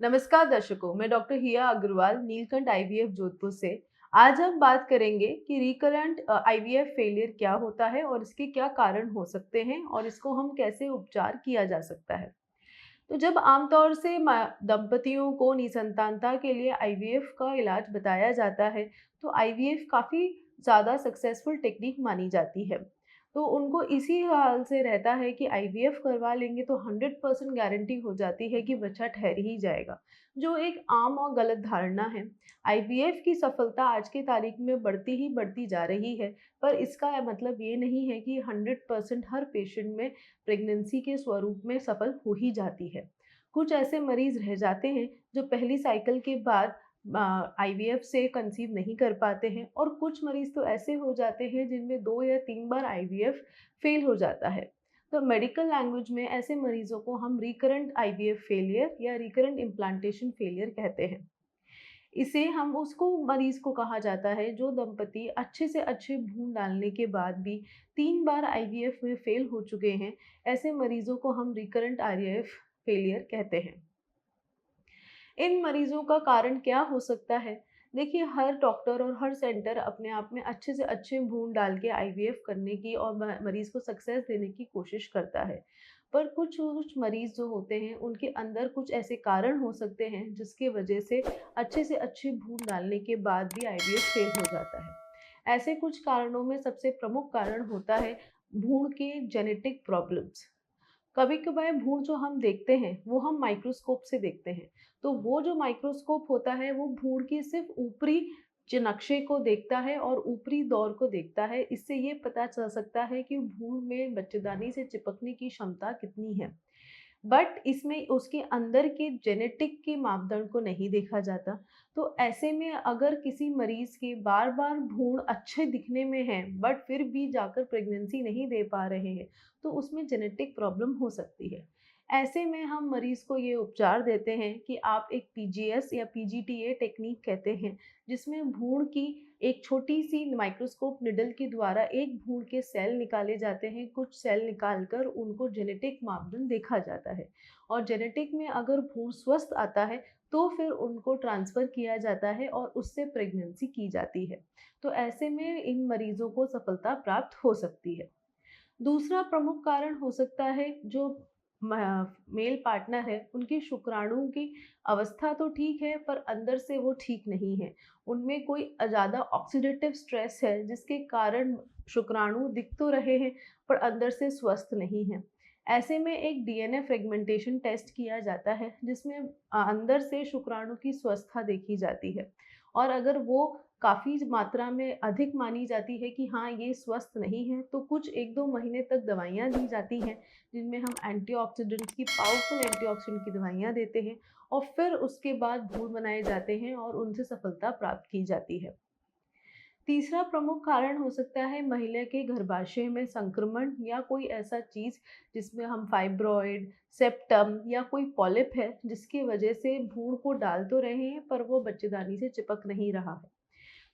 नमस्कार दर्शकों, मैं डॉक्टर हिया अग्रवाल नीलकंठ आईवीएफ जोधपुर से। आज हम बात करेंगे कि रिकरेंट आईवीएफ फेलियर क्या होता है और इसके क्या कारण हो सकते हैं और इसको हम कैसे उपचार किया जा सकता है। तो जब आमतौर से दंपतियों को निसंतानता के लिए आईवीएफ का इलाज बताया जाता है, तो आईवीएफ काफ़ी ज़्यादा सक्सेसफुल टेक्निक मानी जाती है। तो उनको इसी हाल से रहता है कि आईवीएफ करवा लेंगे तो 100% गारंटी हो जाती है कि बच्चा ठहर ही जाएगा, जो एक आम और गलत धारणा है। आईवीएफ की सफलता आज की तारीख में बढ़ती ही बढ़ती जा रही है, पर इसका मतलब ये नहीं है कि 100% हर पेशेंट में प्रेगनेंसी के स्वरूप में सफल हो ही जाती है। कुछ ऐसे मरीज रह जाते हैं जो पहली साइकिल के बाद आईवीएफ से कंसीव नहीं कर पाते हैं, और कुछ मरीज तो ऐसे हो जाते हैं जिनमें 2 या 3 बार आईवीएफ फेल हो जाता है। तो मेडिकल लैंग्वेज में ऐसे मरीजों को हम रिकरेंट आईवीएफ फेलियर या रिकरेंट इम्प्लांटेशन फेलियर कहते हैं। इसे हम उसको मरीज़ को कहा जाता है जो दंपति अच्छे से अच्छे भ्रूण डालने के बाद भी 3 बार आईवीएफ में फेल हो चुके हैं। ऐसे मरीज़ों को हम रिकरेंट आईवीएफ फेलियर कहते हैं। इन मरीज़ों का कारण क्या हो सकता है? देखिए, हर डॉक्टर और हर सेंटर अपने आप में अच्छे से अच्छे भ्रूण डाल के आईवीएफ करने की और मरीज़ को सक्सेस देने की कोशिश करता है। पर कुछ मरीज़ जो होते हैं, उनके अंदर कुछ ऐसे कारण हो सकते हैं जिसकी वजह से अच्छे भ्रूण डालने के बाद भी आईवीएफ फेल हो जाता है। ऐसे कुछ कारणों में सबसे प्रमुख कारण होता है भ्रूण के जेनेटिक प्रॉब्लम्स। कभी-कभार भ्रूण जो हम देखते हैं, वो हम माइक्रोस्कोप से देखते हैं। तो वो जो माइक्रोस्कोप होता है, वो भ्रूण के सिर्फ़ ऊपरी नक्शे को देखता है और ऊपरी दौर को देखता है। इससे ये पता चल सकता है कि भ्रूण में बच्चेदानी से चिपकने की क्षमता कितनी है। बट इसमें उसके अंदर के जेनेटिक के मापदंड को नहीं देखा जाता। तो ऐसे में अगर किसी मरीज़ के बार-बार भ्रूण अच्छे दिखने में हैं, बट फिर भी जाकर प्रेगनेंसी नहीं दे पा रहे हैं, तो उसमें जेनेटिक प्रॉब्लम हो सकती है। ऐसे में हम मरीज़ को ये उपचार देते हैं कि आप एक पीजीएस या पीजीटीए टेक्नीक कहते हैं, जिसमें भ्रूण की एक छोटी-सी माइक्रोस्कोप निडल के द्वारा एक भ्रूण के सेल निकाले जाते हैं। कुछ सेल निकाल कर उनको जेनेटिक मापदंड देखा जाता है, और जेनेटिक में अगर भ्रूण स्वस्थ आता है, तो फिर उनको ट्रांसफ़र किया जाता है और उससे प्रेगनेंसी की जाती है। तो ऐसे में इन मरीज़ों को सफलता प्राप्त हो सकती है। दूसरा प्रमुख कारण हो सकता है जो म मेल पार्टनर है, उनके शुक्राणु की अवस्था तो ठीक है, पर अंदर से वो ठीक नहीं है। उनमें कोई ज़्यादा ऑक्सीडेटिव स्ट्रेस है, जिसके कारण शुक्राणु दिख तो रहे हैं, पर अंदर से स्वस्थ नहीं हैं। ऐसे में एक डीएनए फ्रेगमेंटेशन टेस्ट किया जाता है, जिसमें अंदर से शुक्राणु की स्वस्थता देखी जाती है, और अगर वो काफ़ी मात्रा में अधिक मानी जाती है कि हाँ, ये स्वस्थ नहीं है, तो कुछ 1-2 महीने तक दवाइयाँ दी जाती हैं, जिनमें हम एंटीऑक्सीडेंट्स की पावरफुल एंटीऑक्सीडेंट की दवाइयाँ देते हैं, और फिर उसके बाद भ्रूण बनाए जाते हैं और उनसे सफलता प्राप्त की जाती है। तीसरा प्रमुख कारण हो सकता है महिला के गर्भाशय में संक्रमण या कोई ऐसा चीज़ जिसमें हम फाइब्रॉइड, सेप्टम या कोई पॉलिप है, जिसकी वजह से भ्रूण को डाल तो रहे हैं, पर वो बच्चेदानी से चिपक नहीं रहा है।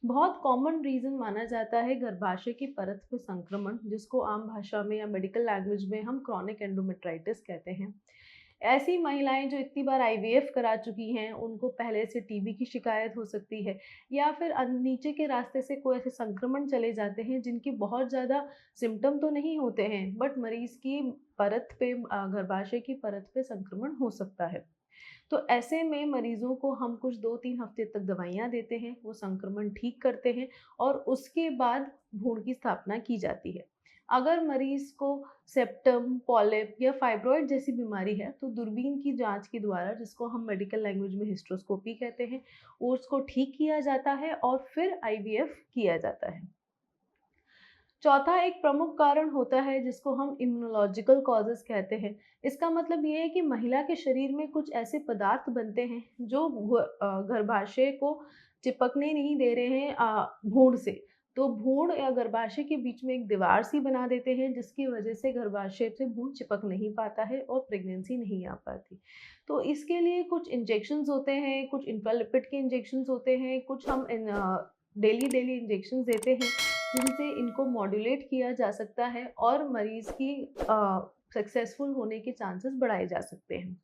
बहुत कॉमन रीज़न माना जाता है गर्भाशय की परत पे संक्रमण, जिसको आम भाषा में या मेडिकल लैंग्वेज में हम क्रॉनिक एंडोमेट्राइटिस कहते हैं। ऐसी महिलाएं जो इतनी बार आईवीएफ करा चुकी हैं, उनको पहले से टीबी की शिकायत हो सकती है, या फिर नीचे के रास्ते से कोई ऐसे संक्रमण चले जाते हैं जिनकी बहुत ज़्यादा सिम्टम तो नहीं होते हैं, बट मरीज़ की परत पे गर्भाशय की परत पे संक्रमण हो सकता है। तो ऐसे में मरीज़ों को हम कुछ 2-3 हफ्ते तक दवाइयाँ देते हैं, वो संक्रमण ठीक करते हैं, और उसके बाद भ्रूण की स्थापना की जाती है। अगर मरीज़ को सेप्टम, पॉलिप या फाइब्रॉइड जैसी बीमारी है, तो दूरबीन की जाँच के द्वारा, जिसको हम मेडिकल लैंग्वेज में हिस्ट्रोस्कोपी कहते हैं, उसको ठीक किया जाता है और फिर आईवीएफ किया जाता है। चौथा एक प्रमुख कारण होता है जिसको हम इम्यूनोलॉजिकल कॉजेज़ कहते हैं। इसका मतलब ये है कि महिला के शरीर में कुछ ऐसे पदार्थ बनते हैं जो गर्भाशय को चिपकने नहीं दे रहे हैं भ्रूण से। तो भ्रूण या गर्भाशय के बीच में एक दीवार सी बना देते हैं, जिसकी वजह से गर्भाशय से भ्रूण चिपक नहीं पाता है और प्रेगनेंसी नहीं आ पाती। तो इसके लिए कुछ इंजेक्शंस होते हैं, कुछ इंफ्रालिपिड के इंजेक्शंस होते हैं, कुछ हम डेली इंजेक्शंस देते हैं, जिनसे इनको मॉड्यूलेट किया जा सकता है और मरीज़ की सक्सेसफुल होने के चांसेस बढ़ाए जा सकते हैं।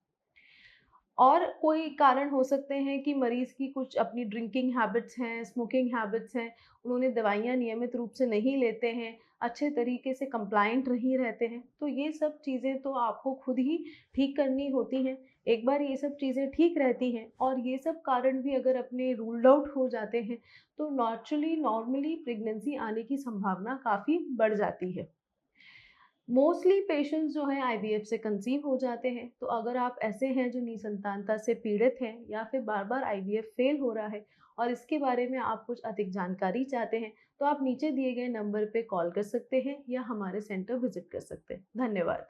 और कोई कारण हो सकते हैं कि मरीज़ की कुछ अपनी ड्रिंकिंग हैबिट्स हैं, स्मोकिंग हैबिट्स हैं, उन्होंने दवाइयाँ नियमित रूप से नहीं लेते हैं, अच्छे तरीके से कंप्लायंट नहीं रहते हैं। तो ये सब चीज़ें तो आपको खुद ही ठीक करनी होती हैं। एक बार ये सब चीज़ें ठीक रहती हैं और ये सब कारण भी अगर अपने रूल्ड आउट हो जाते हैं, तो नॉर्मली प्रेगनेंसी आने की संभावना काफ़ी बढ़ जाती है। मोस्टली पेशेंट्स जो हैं आईवीएफ से कंसीव हो जाते हैं। तो अगर आप ऐसे हैं जो निसंतानता से पीड़ित हैं या फिर बार-बार आईवीएफ फेल हो रहा है और इसके बारे में आप कुछ अधिक जानकारी चाहते हैं, तो आप नीचे दिए गए नंबर पे कॉल कर सकते हैं या हमारे सेंटर विज़िट कर सकते हैं। धन्यवाद।